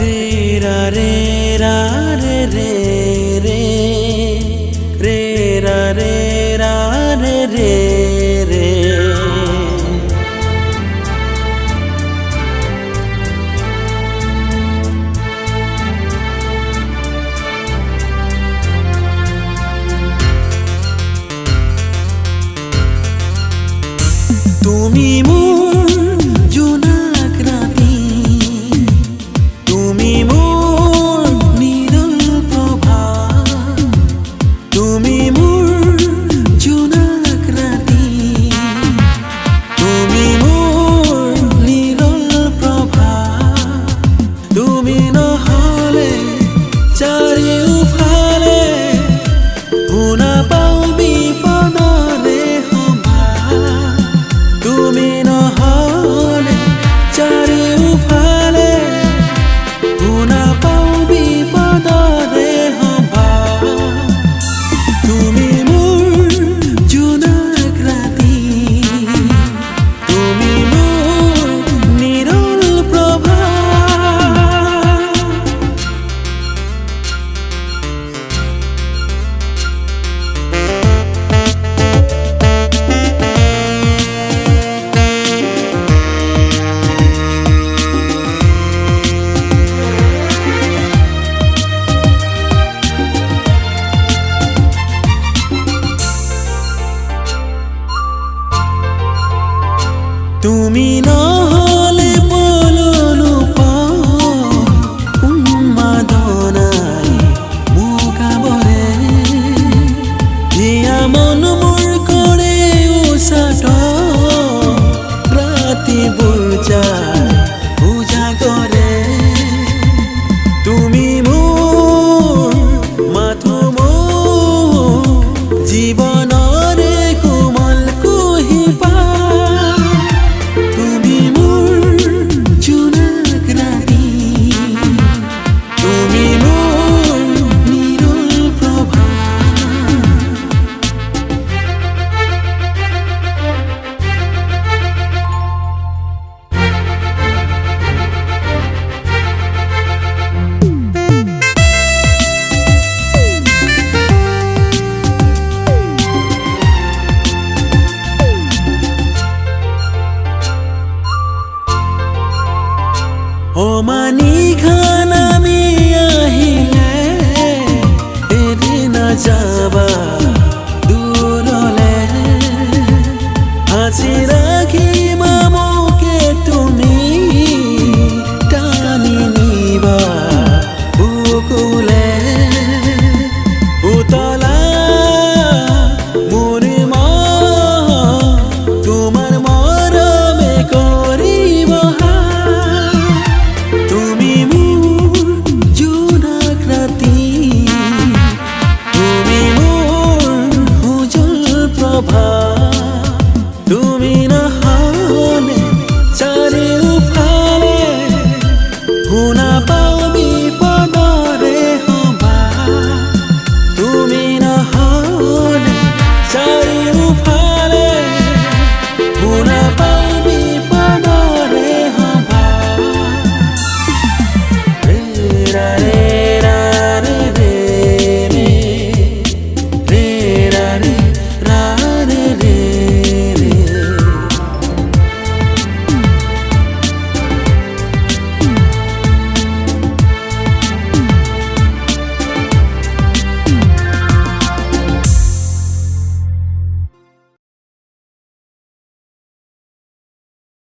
रे रा रे रा रे रे रे रे रा रे रा रे रे रे তুমি মোর জোনাক রাতি তুমি মোর নীৰৱ প্ৰভা তুমি মোৰ জোনাক ৰাতি তুমি মোৰ নীৰৱ প্ৰভা তুমি নহলে চাৰিওফালে শুনা পাওঁ বিপদৰে তুমি নহলে চাৰিওফালে শুনা পাওঁ বিপদৰে সম্ভাৰ তুমি মোৰ জোনাক ৰাতি তুমি মোৰ নীৰৱ প্ৰভা তুমি নহলে বললো উন্মাদনাই মুখাবৰে হিয়া মন মোৰ কৰে উচাট ৰাতিবোৰ যায় উজাগৰে তুমি মোৰ মাথো মোৰ জীৱনৰে কোমল কুহিপা তুমি মোৰ জোনাক ৰাতি তুমি মোৰ নীৰৱ প্ৰভা অমানিশা নামি আহিলে এৰি নাযাবা দূৰলে সাঁচি ৰাখিবা মোকে তুমি টানি নিবা বুকুলে উতলা মোৰ মন তোমাৰ মৰমে কৰিব তুমি মোৰ জোনাক ৰাতি তুমি মোৰ উজ্জ্বল প্ৰভা তুমি নহলে চাৰিওফালে শুনা